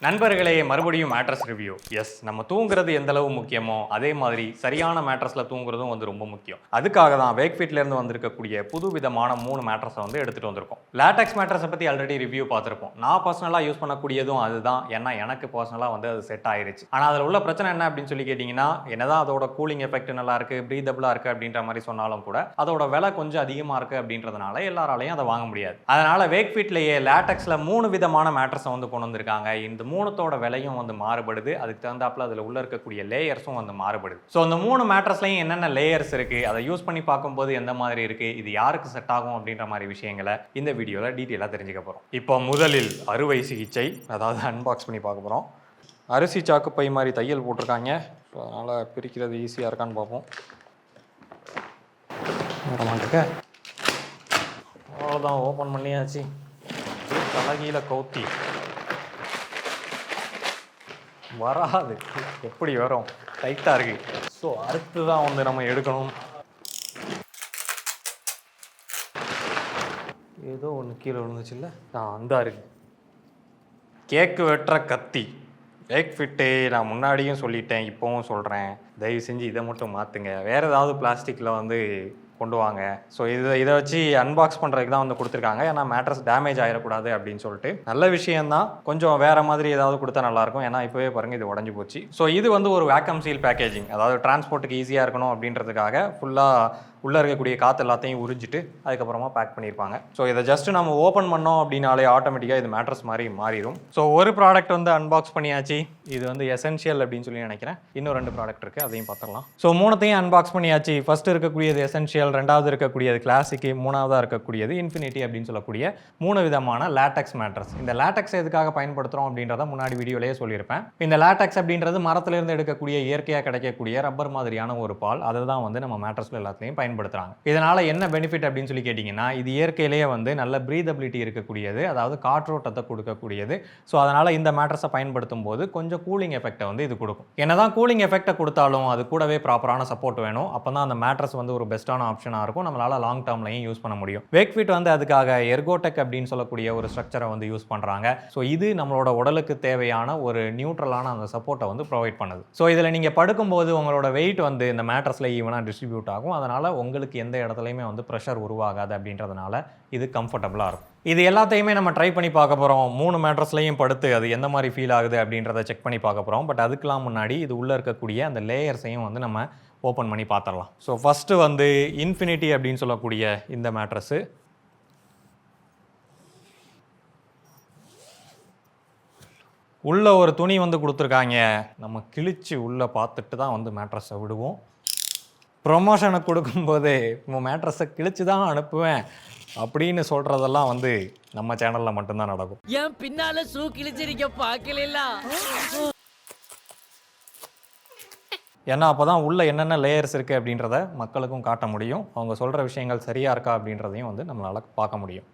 நண்பர்களே, மறுபடியும் mattress review. S, நம்ம தூங்குறது எந்த அளவு முக்கியமோ அதே மாதிரி சரியான மேட்ரஸ்ல தூங்குறதும் வந்து ரொம்ப முக்கியம். அதுக்காக தான் வேக்ஃபிட்ல இருந்து வந்திருக்கக்கூடிய புது விதமான 3 மேட்ரஸை வந்து எடுத்துட்டு வந்திருக்கோம். லேட்டெக்ஸ் மேட்ரஸை பத்தி ஆல்ரெடி ரிவ்யூ பார்த்திருப்போம். நான் பர்சனலா யூஸ் பண்ணக்கூடியதும் அதுதான். ஏன்னா எனக்கு பர்சனலா வந்து அது செட் ஆயிருச்சு. ஆனா அதுல உள்ள பிரச்சனை என்ன அப்படின்னு சொல்லி கேட்டீங்கன்னா, என்னதான் அதோட கூலிங் எஃபெக்ட் நல்லா இருக்கு, பிரீதபிளா இருக்கு அப்படின்ற மாதிரி சொன்னாலும் கூட அதோட விலை கொஞ்சம் அதிகமா இருக்கு அப்படின்றதுனால எல்லாராலையும் அதை வாங்க முடியாது. அதனால வேக்ஃபிட்லயே லேட்டெக்ஸ்ல 3 விதமான மேட்ரஸை வந்து கொண்டு வந்திருக்காங்க. இந்த மூணுத்தோட விலையும் வந்து மாறுபடுது. அதுக்கு தகுந்தாப்புல அதில் உள்ள இருக்கக்கூடிய லேயர்ஸும் வந்து மாறுபடுது. ஸோ அந்த 3 மேட்ரஸ்லையும் என்னென்ன லேயர்ஸ் இருக்கு, அதை யூஸ் பண்ணி பார்க்கும்போது எந்த மாதிரி இருக்கு, இது யாருக்கு செட் ஆகும் அப்படின்ற மாதிரி விஷயங்களை இந்த வீடியோவில் டீட்டெயிலாக தெரிஞ்சுக்க போகிறோம். இப்போ முதலில் அறுவை சிகிச்சை, அதாவது அன்பாக்ஸ் பண்ணி பார்க்க போகிறோம். அரிசி சாக்கு பை மாதிரி தையல் போட்டிருக்காங்க. ஸோ அதனால் பிரிக்கிறது ஈஸியாக இருக்கான்னு பார்ப்போம். அவ்வளோதான், ஓப்பன் பண்ணியாச்சு. தலகீழ கவுத்தி வராது, எப்படி வரும், டைட்டாக இருக்கு. ஸோ அடுத்து தான் வந்து நம்ம எடுக்கணும். ஏதோ ஒன்று கீழே விழுந்துச்சு இல்லை, அந்த இருக்கு கேக்கு வெட்டுற கத்தி. வேக்ஃபிட்டு நான் முன்னாடியும் சொல்லிட்டேன், இப்போவும் சொல்கிறேன், தயவு செஞ்சு இதை மட்டும் மாற்றுங்க. வேறு ஏதாவது பிளாஸ்டிக்கில் வந்து கொண்டு வாங்க. ஸோ இதை வச்சு அன்பாக்ஸ் பண்ணுறதுக்கு தான் வந்து கொடுத்துருக்காங்க. ஏன்னா மேட்ரஸ் டேமேஜ் ஆகிடக்கூடாது அப்படின்னு சொல்லிட்டு. நல்ல விஷயம்தான், கொஞ்சம் வேறு மாதிரி ஏதாவது கொடுத்தா நல்லாயிருக்கும். ஏன்னா இப்போவே பாருங்கள், இது உடஞ்சி போச்சு. ஸோ இது வந்து ஒரு வேக்கம் சீல் பேக்கேஜிங், அதாவது டிரான்ஸ்போர்ட்டுக்கு ஈஸியாக இருக்கணும் அப்படின்றதுக்காக ஃபுல்லாக உள்ளே இருக்கக்கூடிய காற்று எல்லாத்தையும் உறிஞ்சிட்டு அதுக்கப்புறமா பேக் பண்ணியிருப்பாங்க. ஸோ இதை ஜஸ்ட் நம்ம ஓப்பன் பண்ணோம் அப்படின்னாலே ஆட்டோமேட்டிக்காக இது மேட்ரஸ் மாதிரி மாறிடும். ஸோ ஒரு ப்ராடக்ட் வந்து அன்பாக்ஸ் பண்ணியாச்சு. இது வந்து எசென்ஷியல் அப்படின்னு சொல்லி நினைக்கிறேன். இன்னும் 2 ப்ராடக்ட் இருக்குது, அதையும் பார்த்துடலாம். ஸோ 3த்தையும் அன்பாக்ஸ் பண்ணியாச்சு. ஃபர்ஸ்ட் இருக்கக்கூடியது எசென்ஷியல், 2வது இருக்கக்கூடியது கிளாசிக்கு, 3வதாக இருக்கக்கூடியது இன்ஃபினிட்டி அப்படின்னு சொல்லக்கூடிய 3 விதமான லேட்டெக்ஸ் மேட்ரஸ். இந்த லேட்டெக்ஸ் எதுக்காக பயன்படுத்துகிறோம் அப்படின்றத முன்னாடி வீடியோலேயே சொல்லியிருப்பேன். இந்த லேட்டெக்ஸ் அப்படின்றது மரத்திலிருந்து எடுக்கக்கூடிய இயற்கையாக கிடைக்கக்கூடிய ரப்பர் மாதிரியான ஒரு பால். அதை தான் வந்து நம்ம மேட்ரஸ்ல எல்லாத்துலையும் பயன்படுத்துறாங்க. இதனால என்ன பெனிஃபிட் அப்படின்னு சொல்லி கேட்டீங்கன்னா, இது இயற்கையிலேயே வந்து நல்ல பிரீதபிலிட்டி இருக்கக்கூடியது, அதாவது காற்றோட்டத்தை கொடுக்கக்கூடியது. ஸோ அதனால இந்த மேட்ரஸை பயன்படுத்தும் போது கொஞ்சம் கூலிங் எஃபெக்டை வந்து இது கொடுக்கும். என்னதான் கூலிங் எஃபெக்டை கொடுத்தாலும் அது கூடவே ப்ராப்பரான சப்போர்ட் வேணும். அப்போ தான் அந்த மேட்ரஸ் வந்து ஒரு பெஸ்ட்டான ஆப்ஷனாக இருக்கும், நம்மளால லாங் டேர்ம்லையும் யூஸ் பண்ண முடியும். வேக்ஃபிட் வந்து அதுக்காக எர்கோடெக் அப்படின்னு சொல்லக்கூடிய ஒரு ஸ்ட்ரக்சரை வந்து யூஸ் பண்ணுறாங்க. ஸோ இது நம்மளோட உடலுக்கு தேவையான ஒரு நியூட்ரலான அந்த சப்போர்ட்டை வந்து ப்ரொவைட் பண்ணுது. ஸோ இதில் நீங்கள் படுக்கும்போது உங்களோட வெயிட் வந்து இந்த மேட்ரஸில் ஈவனாக டிஸ்ட்ரிபியூட் ஆகும். அதனால் உங்களுக்கு எந்த இடத்துலையுமே வந்து ப்ரெஷர் உருவாகாது. அப்படின்றதுனால இது கம்ஃபர்டபுளாக இருக்கும். இது எல்லாத்தையுமே நம்ம ட்ரை பண்ணி பார்க்க போகிறோம். 3 மேட்ரஸ்லையும் படுத்து அது எந்த மாதிரி ஃபீல் ஆகுது அப்படின்றத செக் பண்ணி பார்க்க போகிறோம். பட் அதுக்கெலாம் முன்னாடி இது உள்ளே இருக்கக்கூடிய அந்த லேயர்ஸையும் வந்து நம்ம ஓப்பன் பண்ணி பார்த்துடலாம். ஸோ ஃபஸ்ட்டு வந்து இன்ஃபினிட்டி அப்படின்னு சொல்லக்கூடிய இந்த மேட்ரஸு. உள்ள ஒரு துணி வந்து கொடுத்துருக்காங்க. நம்ம கிழிச்சு உள்ளே பார்த்துட்டு தான் வந்து மேட்ரஸை விடுவோம். ப்ரொமோஷனை கொடுக்கும்போது உங்கள் மேட்ரஸை கிழிச்சு தான் அனுப்புவேன் அப்படின்னு சொல்கிறதெல்லாம் வந்து நம்ம சேனலில் மட்டும்தான் நடக்கும். ஏன் பின்னால ஷூ கிழிச்சிருக்க பார்க்கல. ஏன்னா அப்போ தான் உள்ள என்னென்ன லேயர்ஸ் இருக்குது அப்படின்றத மக்களுக்கும் காட்ட முடியும். அவங்க சொல்கிற விஷயங்கள் சரியாக இருக்கா அப்படின்றதையும் வந்து நம்மளால் பார்க்க முடியும்.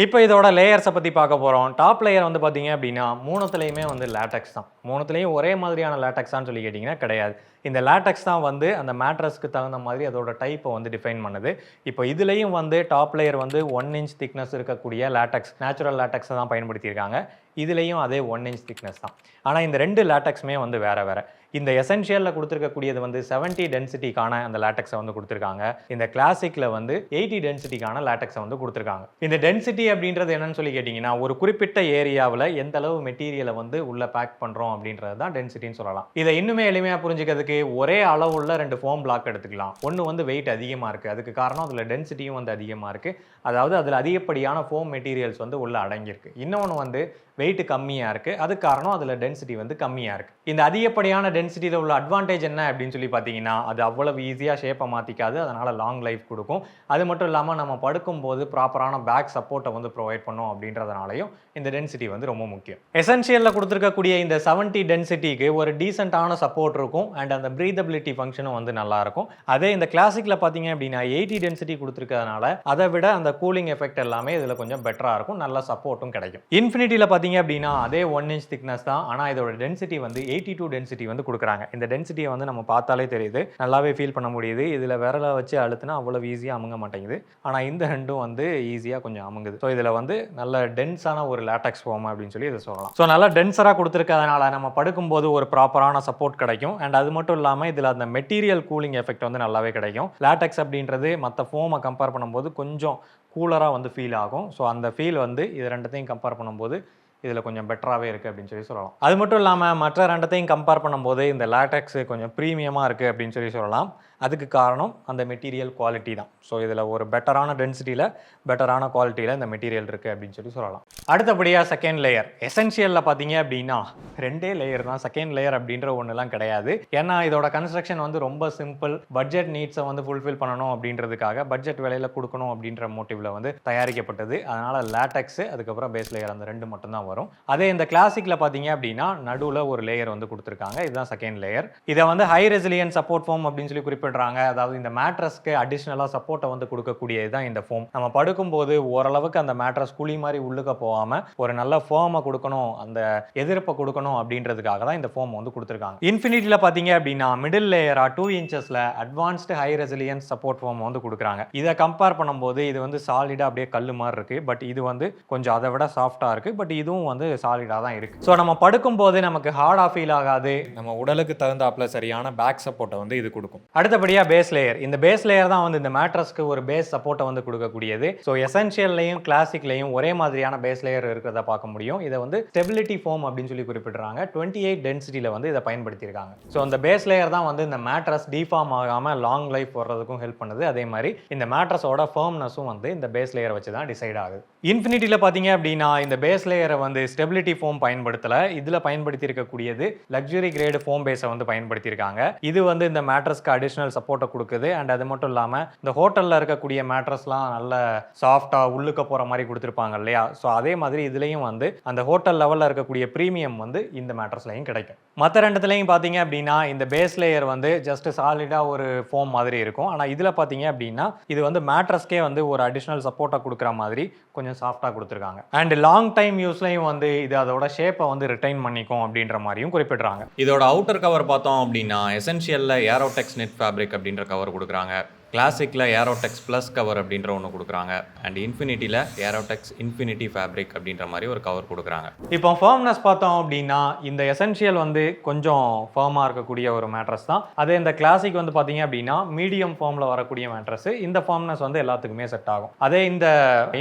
இப்போ இதோட லேயர்ஸை பற்றி பார்க்க போகிறோம். டாப் லேயர் வந்து பார்த்தீங்க அப்படின்னா 3த்துலேயுமே வந்து லேட்டெக்ஸ் தான். 3த்துலேயும் ஒரே மாதிரியான லேட்டெக்ஸான்னு சொல்லி கேட்டிங்கன்னா கிடையாது. இந்த லேட்டெக்ஸ் தான் வந்து அந்த மேட்ரஸ்க்கு தகுந்த மாதிரி அதோட டைப்பை வந்து டிஃபைன் பண்ணுது. இப்போ இதுலேயும் வந்து டாப் லேயர் வந்து 1 inch திக்னஸ் இருக்கக்கூடிய லேட்டெக்ஸ், நேச்சுரல் லேட்டெக்ஸை தான் பயன்படுத்தியிருக்காங்க. இதுலேயும் அதே 1 inch திக்னஸ் தான். ஆனால் இந்த 2 லேட்டெக்ஸுமே வந்து வேறு வேறு. இந்த எசென்ஷியலில் கொடுத்துருக்கக்கூடியது வந்து 70 டென்சிட்டிக்கான அந்த லேட்டெக்ஸை வந்து கொடுத்துருக்காங்க. இந்த கிளாசிக்கில் வந்து 80 டென்சிட்டிக்கான லேட்டெக்ஸை வந்து கொடுத்துருக்காங்க. இந்த டென்சிட்டி அப்படின்றது என்னன்னு சொல்லி கேட்டிங்கன்னா, ஒரு குறிப்பிட்ட ஏரியாவில் எந்த அளவு மெட்டீரியலை வந்து உள்ளே பேக் பண்ணுறோம் அப்படின்றது தான் டென்சிட்டின்னு சொல்லலாம். இதை இன்னுமே எளிமையாக புரிஞ்சுக்கிறதுக்கு ஒரே அளவுள்ள 2 ஃபோம் பிளாக் எடுத்துக்கலாம். ஒன்று வந்து வெயிட் அதிகமாக இருக்குது, அதுக்கு காரணம் அதில் டென்சிட்டியும் வந்து அதிகமாக இருக்குது. அதாவது அதில் அதிகப்படியான ஃபோம் மெட்டீரியல்ஸ் வந்து உள்ளே அடங்கியிருக்கு. இன்னொன்று வந்து வெயிட் கம்மியாக இருக்குது, அதுக்கு காரணம் அதில் டென்சிட்டி வந்து கம்மியாக இருக்குது. இந்த அதிகப்படியான டென்சிட்டியில் உள்ள அட்வான்டேஜ் என்ன அப்படின்னு சொல்லி பார்த்தீங்கன்னா, அது அவ்வளவு ஈஸியாக ஷேப்பை மாற்றிக்காது, அதனால் லாங் லைஃப் கொடுக்கும். அது மட்டும் இல்லாமல் நம்ம படுக்கும்போது ப்ராப்பரான பேக் சப்போர்ட்டை வந்து ப்ரொவைட் பண்ணும் அப்படின்றதுனாலையும் இந்த டென்சிட்டி வந்து ரொம்ப முக்கியம். எசென்ஷியலில் கொடுத்துருக்கக்கூடிய இந்த 70 டென்சிட்டிக்கு ஒரு டீசென்ட்டான சப்போர்ட் இருக்கும் அண்ட் அந்த பிரீதபிலிட்டி ஃபங்க்ஷனும் வந்து நல்லாயிருக்கும். அதே இந்த கிளாசிக்கில் பார்த்தீங்க அப்படின்னா 80 டென்சிட்டி கொடுத்துருக்கிறதுனால அதை விட அந்த கூலிங் எஃபெக்ட் எல்லாமே இதில் கொஞ்சம் பெட்டராக இருக்கும், நல்ல சப்போர்ட்டும் கிடைக்கும். இன்ஃபினிட்டியில் பார்த்தீங்க பார்த்தீங்க அப்படின்னா அதே 1 inch திக்னஸ் தான். ஆனால் இதோட டென்சிட்டி வந்து 82 டென்சிட்டி வந்து கொடுக்குறாங்க. இந்த டென்சிட்டியை வந்து நம்ம பார்த்தாலே தெரியுது, நல்லாவே ஃபீல் பண்ண முடியுது. இதில் விரலை வச்சு அழுத்தினா அவ்வளோ ஈஸியாக அமுங்க மாட்டேங்குது. ஆனால் இந்த ரெண்டும் வந்து ஈஸியாக கொஞ்சம் அமுங்குது. ஸோ இதில் வந்து நல்ல டென்ஸான ஒரு லேட்டக்ஸ் ஃபோம் அப்படின்னு சொல்லி இதை சொல்லலாம். ஸோ நல்லா டென்சராக கொடுத்துருக்கறதுனால நம்ம படுக்கும்போது ஒரு ப்ராப்பரான சப்போர்ட் கிடைக்கும். அண்ட் அது மட்டும் இல்லாமல் இதில் அந்த மெட்டீரியல் கூலிங் எஃபெக்ட் வந்து நல்லாவே கிடைக்கும். லேட்டக்ஸ் அப்படின்றது மற்ற ஃபோமை கம்பேர் பண்ணும்போது கொஞ்சம் கூலராக வந்து ஃபீல் ஆகும். ஸோ அந்த ஃபீல் வந்து இது ரெண்டத்தையும் கம்பேர் பண்ணும்போது இதில் கொஞ்சம் பெட்டராகவே இருக்குது அப்படின்னு சொல்லலாம். அது மட்டும் இல்லாமல் மற்ற ரெண்டத்தையும் கம்பேர் பண்ணும்போது இந்த லேட்டக்ஸ் கொஞ்சம் ப்ரீமியமாக இருக்குது அப்படின்னு சொல்லலாம். அதுக்கு காரணம் அந்த மெட்டீரியல் குவாலிட்டி தான். ஸோ இதில் ஒரு பெட்டரான டென்சிட்டியில் பெட்டரான குவாலிட்டியில் இந்த மெட்டீரியல் இருக்குது அப்படின்னு சொல்லலாம். அடுத்தபடியாக செகண்ட் லேயர் எசென்ஷியலில் பார்த்தீங்க அப்படின்னா 2 லேயர் தான். செகண்ட் லேயர் அப்படின்ற ஒன்றுலாம் கிடையாது. ஏன்னா இதோட கன்ஸ்ட்ரக்ஷன் வந்து ரொம்ப சிம்பிள். பட்ஜெட் நீட்ஸை வந்து ஃபுல்ஃபில் பண்ணணும் அப்படின்றதுக்காக பட்ஜெட் விலையில் கொடுக்கணும் அப்படின்ற மோட்டிவில் வந்து தயாரிக்கப்பட்டது. அதனால் லேட்டக்ஸு அதுக்கப்புறம் பேஸ் லேயர் அந்த 2 மட்டும்தான் வரும். அதே இந்த கிளாசிக்கில் பார்த்தீங்க அப்படின்னா நடுவில் ஒரு லேயர் வந்து கொடுத்துருக்காங்க. இதுதான் செகண்ட் லேயர். இதை வந்து ஹை ரெசிலியன்ட் சப்போர்ட் ஃபோம் அப்படின்னு சொல்லி குறிப்பிடுறாங்க. அதாவது இந்த மேட்ரஸ்க்கு அடிஷ்னலாக சப்போர்ட்டை வந்து கொடுக்கக்கூடியது தான் இந்த ஃபோம். நம்ம படுக்கும்போது ஓரளவுக்கு அந்த மேட்ரஸ் குழி மாதிரி உள்ளுக்க போகாமல் ஒரு நல்ல ஃபோமை கொடுக்கணும், அந்த எதிர்ப்பை கொடுக்கணும் அப்படின்றதுக்காக தான் இந்த ஃபோம் வந்து கொடுத்துருக்காங்க. இன்ஃபினிட்டியில் பார்த்தீங்க அப்படின்னா மிடில் லேயராக 2 inchஸில் advanced high resilience support foam வந்து கொடுக்குறாங்க. இதை கம்பேர் பண்ணும்போது இது வந்து சாலிடாக அப்படியே கல் மாதிரி இருக்குது. பட் இது வந்து கொஞ்சம் அதை விட சாஃப்டாக இருக்குது. பட் இதுவும் வந்து சாலிடாக தான் இருக்குது. ஸோ நம்ம படுக்கும்போது நமக்கு ஹார்டாக ஃபீல் ஆகாது. நம்ம உடலுக்கு தகுந்தாப்புல சரியான பேக் சப்போர்ட்டை வந்து இது கொடுக்கும். அடுத்தபடியாக பேஸ் லேயர். இந்த பேஸ் லேயர் தான் வந்து இந்த மேட்ரஸ்க்கு ஒரு பேஸ் சப்போர்ட்டை வந்து கொடுக்கக்கூடியது. ஸோ எசென்ஷியல்லையும் கிளாசிக்லையும் ஒரே மாதிரியான பேஸ் லேயர் இருக்கிறத பார்க்க முடியும். இதை வந்து ஸ்டெபிலிட்டி ஃபோம் அப்படின்னு சொல்லி குறிப்பிடுறாங்க. 28 டென்சிட்டியில் வந்து இதை பயன்படுத்தியிருக்காங்க. ஸோ அந்த பேஸ் லேயர் தான் வந்து இந்த மேட்ரஸ் டிஃபார்ம் ஆகாமல் லாங் லைஃப் வர்றதுக்கும் ஹெல்ப் பண்ணுது. அதே மாதிரி இந்த மேட்ரஸோட ஃபர்ம்னஸும் வந்து இந்த பேஸ் லேயரை வச்சு தான் டிசைட் ஆகுது. இன்ஃபினிட்டியில் பார்த்தீங்க அப்படின்னா இந்த பேஸ் லேயரை வந்து ஸ்டெபிலிட்டி ஃபோம் பயன்படுத்தலை. இதில் பயன்படுத்தி இருக்கக்கூடியது லக்ஸுரி கிரேடு ஃபோம் பேஸை வந்து பயன்படுத்தியிருக்காங்க. இது வந்து இந்த மேட்ரஸ்க்கு அடிஷனல் சப்போர்ட்டை கொடுக்குது. அண்ட் அது மட்டும் இல்லாமல் இந்த ஹோட்டலில் இருக்கக்கூடிய மேட்ரஸ்லாம் நல்ல சாஃப்டாக உள்ளுக்க போகிற மாதிரி கொடுத்துருப்பாங்க இல்லையா? ஸோ அதே மாதிரி இதுலேயும் வந்து அந்த ஹோட்டல் லெவலில் இருக்கக்கூடிய ப்ரீமியம் வந்து இந்த மேட்ரஸ்லையும் கிடைக்கும். மற்ற ரெண்டுத்துலையும் பார்த்தீங்க அப்படின்னா இந்த பேஸ் லேயர் வந்து ஜஸ்ட் சாலிடாக ஒரு ஃபோம் மாதிரி இருக்கும். ஆனால் இதில் பார்த்தீங்க அப்படின்னா இது வந்து மேட்ரஸ்க்கே வந்து ஒரு அடிஷனல் சப்போர்ட்டாக கொடுக்குற மாதிரி கொஞ்சம் சாஃப்டாக கொடுத்துருக்காங்க. அண்ட் லாங் டைம் யூஸ்லையும் வந்து இது அதோட ஷேப்பை வந்து ரிட்டைன் பண்ணிக்கும் அப்படின்ற மாதிரியும் குறிப்பிடுறாங்க. இதோட அவுட்டர் கவர் பார்த்தோம் அப்படின்னா எசென்ஷியலில் ஏரோடெக்ஸ் நெட் ஃபேப்ரிக் அப்படின்ற கவர் கொடுக்குறாங்க. கிளாசிக்கில் ஏரோடெக்ஸ் ப்ளஸ் கவர் அப்படின்ற ஒன்று கொடுக்குறாங்க. அண்ட் இன்ஃபினிட்டியில் ஏரோடெக்ஸ் இன்ஃபினிட்டி ஃபேப்ரிக் அப்படின்ற மாதிரி ஒரு கவர் கொடுக்குறாங்க. இப்போ ஃபர்ம்னஸ் பார்த்தோம் அப்படின்னா இந்த எசென்ஷியல் வந்து கொஞ்சம் ஃபர்மாக இருக்கக்கூடிய ஒரு மேட்ரஸ் தான். அதே இந்த கிளாசிக் வந்து பார்த்தீங்க அப்படின்னா மீடியம் ஃபார்மில் வரக்கூடிய மேட்ரஸ். இந்த ஃபர்ம்னஸ் வந்து எல்லாத்துக்குமே செட் ஆகும். அதே இந்த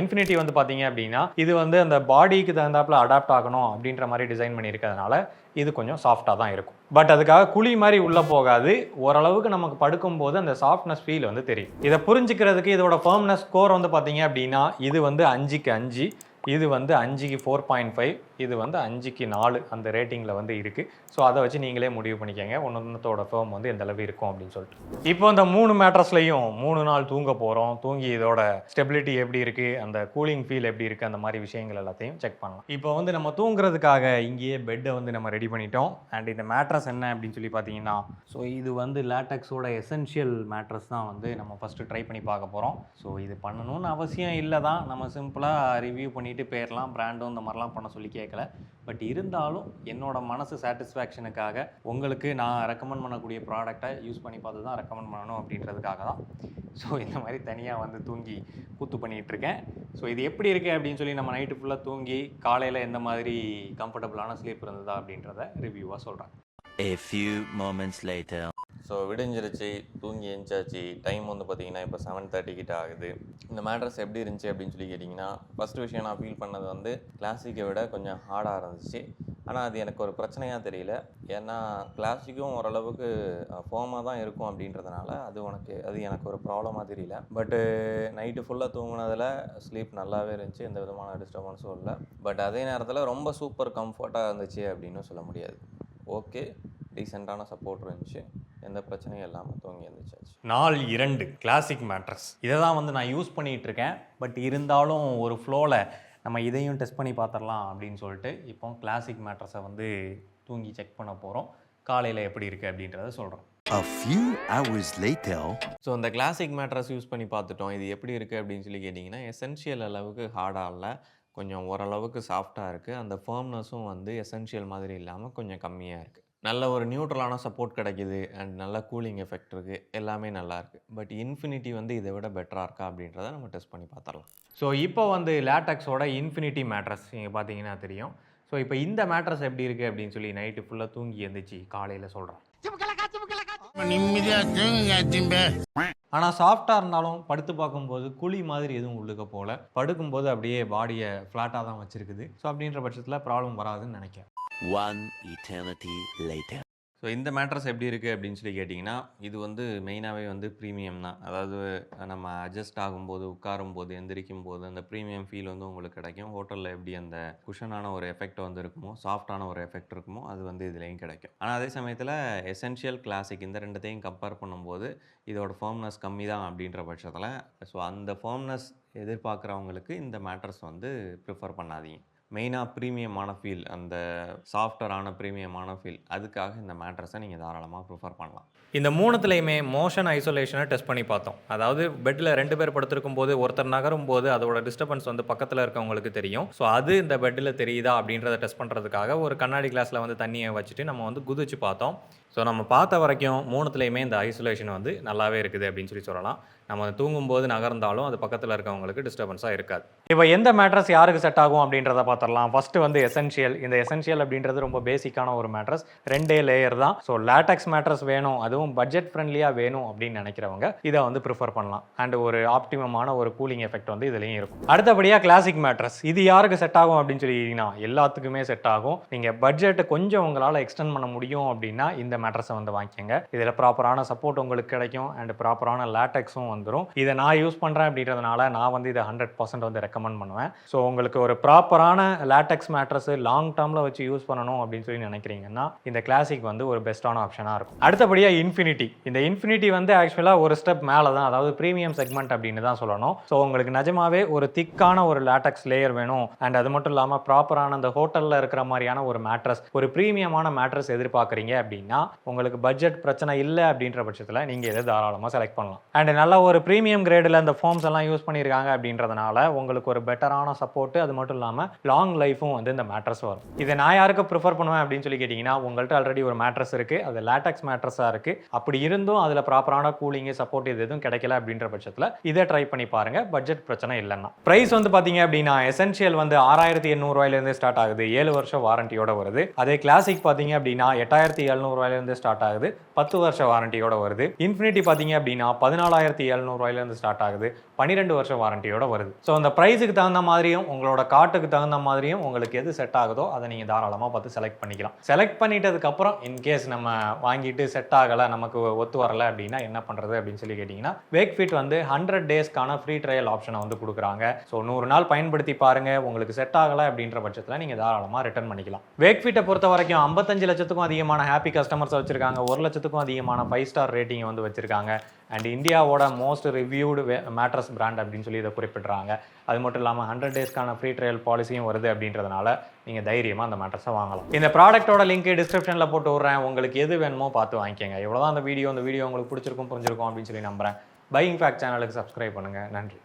இன்ஃபினிட்டி வந்து பார்த்தீங்க அப்படின்னா இது வந்து அந்த பாடிக்கு தகுந்தாப்புல அடாப்ட் ஆகணும் அப்படின்ற மாதிரி டிசைன் பண்ணியிருக்கிறதுனால இது கொஞ்சம் சாஃப்டாக தான் இருக்கும். பட் அதுக்காக குழி மாதிரி உள்ளே போகாது. ஓரளவுக்கு நமக்கு படுக்கும்போது அந்த சாஃப்ட்னஸ் ஃபீல் வந்து தெரியும். இதை புரிஞ்சுக்கிறதுக்கு இதோட ஃபர்ம்னஸ் ஸ்கோர் வந்து பார்த்தீங்க அப்படின்னா இது வந்து 5க்கு 5, இது வந்து 5க்கு 4.5, இது வந்து 5க்கு 4 அந்த ரேட்டிங்கில் வந்து இருக்குது. ஸோ அதை வச்சு நீங்களே முடிவு பண்ணிக்கோங்க ஒன்றத்தோட ஃபர்ம் வந்து எந்த அளவு இருக்கும் அப்படின்னு சொல்லிட்டு. இப்போ இந்த 3 மேட்ரஸ்லையும் 3 நாள் தூங்க போகிறோம். தூங்கி இதோட ஸ்டெபிலிட்டி எப்படி இருக்குது, அந்த கூலிங் ஃபீல் எப்படி இருக்குது, அந்த மாதிரி விஷயங்கள் எல்லாத்தையும் செக் பண்ணலாம். இப்போ வந்து நம்ம தூங்குறதுக்காக இங்கேயே பெட்டை வந்து நம்ம ரெடி பண்ணிட்டோம். அண்ட் இந்த மேட்ரஸ் என்ன அப்படின்னு சொல்லி பார்த்தீங்கன்னா ஸோ இது வந்து லேட்டக்ஸோட எசென்ஷியல் மேட்ரஸ் தான் வந்து நம்ம ஃபஸ்ட்டு ட்ரை பண்ணி பார்க்க போகிறோம். ஸோ இது பண்ணணும்னு அவசியம் இல்லை தான். நம்ம சிம்பிளாக ரிவ்யூ பண்ணிவிட்டு போயிடலாம். பிராண்டும் இந்த மாதிரிலாம் பண்ண சொல்லி கேட்கல. பட் இருந்தாலும் என்னோட மனசு சாட்டிஸ்ஃபேக்ஷனுக்காக உங்களுக்கு நான் ரெக்கமெண்ட் பண்ணக்கூடிய ப்ராடக்டை யூஸ் பண்ணி பார்த்து தான் ரெக்கமெண்ட் பண்ணணும் அப்படின்றதுக்காக தான் ஸோ இந்த மாதிரி தனியாக வந்து தூங்கி கூத்து பண்ணிகிட்ருக்கேன். ஸோ இது எப்படி இருக்குது அப்படின்னு சொல்லி நம்ம நைட்டு ஃபுல்லாக தூங்கி காலையில் எந்த மாதிரி கம்ஃபர்டபுளான ஸ்லீப் இருந்ததா அப்படின்றத ரிவ்யூவாக சொல்கிறேன். A few moments later. So விடிஞ்சிருச்சு, தூங்கி எழுந்தாச்சு. டைம் வந்து பார்த்திங்கன்னா இப்போ 7:30 கிட்ட ஆகுது. இந்த மேட்ரஸ் எப்படி இருந்துச்சு அப்படின்னு சொல்லி கேட்டிங்கன்னா ஃபஸ்ட்டு விஷயம் நான் ஃபீல் பண்ணது வந்து கிளாசிக்கை விட கொஞ்சம் ஹார்டாக இருந்துச்சு. ஆனால் அது எனக்கு ஒரு பிரச்சனையாக தெரியல. ஏன்னா கிளாசிக்கும் ஓரளவுக்கு ஃபோமாக தான் இருக்கும் அப்படின்றதுனால அது எனக்கு ஒரு ப்ராப்ளமாக தெரியல. பட்டு நைட்டு ஃபுல்லாக தூங்கினதில் ஸ்லீப் நல்லாவே இருந்துச்சு, எந்த விதமான டிஸ்டர்பன்ஸும் இல்லை. பட் அதே நேரத்தில் ரொம்ப சூப்பர் கம்ஃபர்ட்டாக இருந்துச்சு அப்படின்னு சொல்ல முடியாது. ஓகே, டீசெண்டான சப்போர்ட் இருந்துச்சு, எந்த பிரச்சனையும் இல்லாமல் தூங்கி எழுந்துச்சாச்சு. நாள் 2 கிளாசிக் மேட்ரஸ் இதை தான் வந்து நான் யூஸ் பண்ணிகிட்டு இருக்கேன். பட் இருந்தாலும் ஒரு ஃப்ளோவில் நம்ம இதையும் டெஸ்ட் பண்ணி பார்த்துடலாம் அப்படின்னு சொல்லிட்டு இப்போ கிளாசிக் மேட்ரஸை வந்து தூங்கி செக் பண்ண போகிறோம். காலையில் எப்படி இருக்குது அப்படின்றத சொல்கிறோம். A few hours later. So இந்த கிளாசிக் மேட்ரஸ் யூஸ் பண்ணி பார்த்துட்டோம். இது எப்படி இருக்குது அப்படின்னு சொல்லி கேட்டிங்கன்னா எசென்ஷியல் அளவுக்கு ஹார்டாக இல்லை, கொஞ்சம் ஓரளவுக்கு சாஃப்டாக இருக்குது. அந்த ஃபர்ம்னஸும் வந்து எசென்ஷியல் மாதிரி இல்லாமல் கொஞ்சம் கம்மியாக இருக்குது. நல்ல ஒரு நியூட்ரலான சப்போர்ட் கிடைக்குது அண்ட் நல்ல கூலிங் எஃபெக்ட் இருக்குது. எல்லாமே நல்லாயிருக்கு. பட் இன்ஃபினிட்டி வந்து இதை விட பெட்டராக இருக்கா அப்படின்றத நம்ம டெஸ்ட் பண்ணி பார்த்துடலாம். ஸோ இப்போ வந்து லேட்டக்ஸோட இன்ஃபினிட்டி மேட்ரஸ் நீங்கள் பார்த்தீங்கன்னா தெரியும். ஸோ இப்போ இந்த மேட்ரஸ் எப்படி இருக்குது அப்படின்னு சொல்லி நைட்டு ஃபுல்லாக தூங்கி எழுந்திரிச்சு காலையில் சொல்கிறேன். ஆனால் சாஃப்டாக இருந்தாலும் படுத்து பார்க்கும்போது குழி மாதிரி எதுவும் உள்ளுக்க போல, படுக்கும்போது அப்படியே பாடியை ஃப்ளாட்டாக தான் வச்சுருக்குது. ஸோ அப்படின்ற பட்சத்தில் ப்ராப்ளம் வராதுன்னு நினைக்கிறேன். One eternity later. ஸோ இந்த மேட்ரஸ் எப்படி இருக்குது அப்படின்னு சொல்லி கேட்டிங்கன்னா, இது வந்து மெயினாகவே வந்து ப்ரீமியம் தான். அதாவது நம்ம அட்ஜஸ்ட் ஆகும்போது, உட்காரும்போது, எந்திரிக்கும் போது அந்த ப்ரீமியம் ஃபீல் வந்து உங்களுக்கு கிடைக்கும். ஹோட்டலில் எப்படி அந்த குஷனான ஒரு எஃபெக்ட் வந்து இருக்குமோ, சாஃப்டான ஒரு எஃபெக்ட் இருக்குமோ, அது வந்து இதுலேயும் கிடைக்கும். ஆனால் அதே சமயத்தில் எசென்ஷியல், கிளாசிக் இந்த ரெண்டுத்தையும் கம்பேர் பண்ணும்போது இதோட ஃபர்ம்னஸ் கம்மி தான் அப்படின்ற பட்சத்தில், ஸோ அந்த ஃபர்ம்னஸ் எதிர்பார்க்குறவங்களுக்கு இந்த மேட்ரஸ் வந்து ப்ரிஃபர் பண்ணாதீங்க. மெயினாக ப்ரீமியமான ஃபீல், அந்த சாஃப்டரான ப்ரீமியமான ஃபீல், அதுக்காக இந்த மேட்ரஸை நீங்கள் தாராளமாக ப்ரிஃபர் பண்ணலாம். இந்த மூணுத்துலையுமே மோஷன் ஐசோலேஷனை டெஸ்ட் பண்ணி பார்த்தோம். அதாவது பெட்டில் 2 பேர் படுத்திருக்கும் போது ஒருத்தர் நகரும் போது அதோட டிஸ்டர்பன்ஸ் வந்து பக்கத்தில் இருக்கவங்களுக்கு தெரியும். ஸோ அது இந்த பெட்டில் தெரியுதா அப்படின்றத டெஸ்ட் பண்ணுறதுக்காக ஒரு கண்ணாடி கிளாஸில் வந்து தண்ணியை வச்சுட்டு நம்ம வந்து குதிச்சு பார்த்தோம். ஸோ நம்ம பார்த்த வரைக்கும் மூணுத்துலையுமே இந்த ஐசோலேஷன் வந்து நல்லாவே இருக்குது அப்படின்னு சொல்லலாம். நம்ம தூங்கும்போது நகர்ந்தாலும் அது பக்கத்தில் இருக்கவங்களுக்கு டிஸ்டர்பன்ஸாக இருக்காது. இப்போ எந்த மேட்ரஸ் யாருக்கு செட் ஆகும் அப்படின்றத பார்த்துடலாம். ஃபஸ்ட்டு வந்து எசென்ஷியல். இந்த எசென்ஷியல் அப்படின்றது ரொம்ப பேசிக்கான ஒரு மேட்ரஸ். 2 லேயர் தான். ஸோ லேட்டக்ஸ் மேட்ரஸ் வேணும், அதுவும் பட்ஜெட் ஃப்ரெண்ட்லியாக வேணும் அப்படின்னு நினைக்கிறவங்க இதை வந்து ப்ரிஃபர் பண்ணலாம். அண்ட் ஒரு ஆப்டிமமான ஒரு கூலிங் எஃபெக்ட் வந்து இதுலேயும் இருக்கும். அடுத்தபடியாக கிளாசிக் மேட்ரஸ். இது யாருக்கு செட் ஆகும் அப்படின்னு சொல்லிங்கன்னா எல்லாத்துக்குமே செட் ஆகும். நீங்கள் பட்ஜெட்டை கொஞ்சம் உங்களால் எக்ஸ்டெண்ட் பண்ண முடியும் அப்படின்னா இந்த மேட்ரஸை வந்து வாங்கிக்கோங்க. இதில் ப்ராப்பரான சப்போர்ட் உங்களுக்கு கிடைக்கும் அண்ட் ப்ராப்பரான லேட்டக்ஸும் வந்துடும். இதை நான் யூஸ் பண்ணுறேன் அப்படின்றதுனால நான் வந்து இதை 100% வந்து ரெக்கமெண்ட் பண்ணுவேன். ஸோ உங்களுக்கு ஒரு ப்ராப்பரான லேட்டக்ஸ் மேட்ரஸ் லாங் டேர்மில் வச்சு யூஸ் பண்ணணும் அப்படின்னு சொல்லி நினைக்கிறீங்கன்னா இந்த கிளாசிக் வந்து ஒரு பெஸ்ட்டான ஆப்ஷனாக இருக்கும். அடுத்தபடியாக இன்ஃபினிட்டி. இந்த இன்ஃபினிட்டி வந்து ஆக்சுவலாக ஒரு ஸ்டெப் மேலே தான், அதாவது ப்ரீமியம் செக்மெண்ட் அப்படின்னு தான் சொல்லணும். ஸோ உங்களுக்கு நிஜமாவே ஒரு திக்கான ஒரு லேட்டக்ஸ் லேயர் வேணும் அண்ட் அது மட்டும் இல்லாமல் ப்ராப்பரான அந்த ஹோட்டலில் இருக்கிற மாதிரியான ஒரு மேட்ரஸ், ஒரு ப்ரீமியமான மேட்ரஸ் எதிர்பார்க்குறீங்க அப்படின்னா உங்களுக்கு பட்ஜெட் பிரச்சனை இல்லை அப்படின்ற பட்சத்தில் நீங்கள் இதை தாராளமாக செலக்ட் பண்ணலாம். அண்ட் நல்ல ஒரு ப்ரீமியம் கிரேடில் அந்த ஃபார்ம்ஸ் எல்லாம் யூஸ் பண்ணியிருக்காங்க அப்படின்றதுனால உங்களுக்கு ஒரு பெட்டரான சப்போர்ட்டு, அது மட்டும் இல்லாமல் லாங் லைஃபும் வந்து இந்த மேட்ரஸ் வரும். இதை நான் யாருக்கு ப்ரிஃபர் பண்ணுவேன் அப்படின்னு சொல்லி கேட்டிங்கன்னா, உங்கள்கிட்ட ஆல்ரெடி ஒரு மேட்ரஸ் இருக்குது, அது லேட்டக்ஸ் மேட்ரஸாக இருக்குது, அப்படி இருந்தும் அதில் ப்ராப்பரான கூலிங்கு சப்போர்ட் இது எதுவும் கிடைக்கல அப்படின்ற பட்சத்தில் இதை ட்ரை பண்ணி பாருங்கள். பட்ஜெட் பிரச்சனை இல்லைன்னா. ப்ரைஸ் வந்து பார்த்தீங்க அப்படின்னா எசென்ஷியல் வந்து 6800 ஸ்டார்ட் ஆகுது, 7 வருஷம் வாரண்டியோட வருது. அதே கிளாசிக் பார்த்தீங்க அப்படின்னா 8700 ஸ்டார்ட் ஆகுது, 10 வருஷ வாரண்டியோட வருது. இன்ஃபினிட்டி பார்த்தீங்க அப்படின்னா 14700 ஸ்டார்ட் ஆகுது, 12 வருஷம் வாரண்டியோட வருது. ஸோ அந்த ப்ரைஸுக்கு தகுந்த மாதிரியும் உங்களோட காட்டுக்கு தகுந்த மாதிரியும் உங்களுக்கு எது செட் ஆகுதோ அதை நீங்கள் தாராளமாக பார்த்து செலக்ட் பண்ணிக்கலாம். செலக்ட் பண்ணிட்டதுக்கப்புறம் இன்கேஸ் நம்ம வாங்கிட்டு செட் ஆகலை, நமக்கு ஒத்து வரலை அப்படின்னா என்ன பண்ணுறது அப்படின்னு சொல்லி கேட்டிங்கன்னா, வேக்ஃபிட் வந்து 100 டேஸ்க்கான ஃப்ரீ ட்ரையல் ஆப்ஷனை வந்து கொடுக்குறாங்க. ஸோ 100 நாள் பயன்படுத்தி பாருங்கள், உங்களுக்கு செட் ஆகலை அப்படின்ற பட்சத்தில் நீங்கள் தாராளமாக ரிட்டர்ன் பண்ணிக்கலாம். வேக்ஃபிட்டை பொறுத்த வரைக்கும் 55 லட்சத்துக்கும் அதிகமான ஹாப்பி கஸ்டமர்ஸ் வச்சிருக்காங்க, 1 லட்சத்துக்கும் அதிகமான 5 ஸ்டார் ரேட்டிங் வந்து வச்சிருக்காங்க. அண்ட் இந்தியாவோட மோஸ்ட் ரிவ்யூடு மேட்ரஸ் பிராண்ட் அப்படின்னு சொல்லி இதை குறிப்பிட்றாங்க. அது மட்டும் இல்லாமல் 100 டேஸ்க்கான ஃப்ரீ ட்ரையல் பாலிசியும் வருது அப்படின்றதுனால நீங்கள் தைரியமாக அந்த மேட்ரஸை வாங்கலாம். இந்த ப்ராடக்ட்டோட லிங்க் டிஸ்கிரிப்ஷனில் போட்டு விட்றேன், உங்களுக்கு எது வேணுமோ பார்த்து வாங்கிக்கோங்க. இவ்வளோதான் அந்த வீடியோ உங்களுக்கு பிடிச்சிருக்கும், புரிஞ்சிருக்கும் அப்படின்னு சொல்லி நம்புகிறேன். பையிங் ஃபேக்ட் சேனலுக்கு சப்ஸ்கிரைப் பண்ணுங்கள். நன்றி.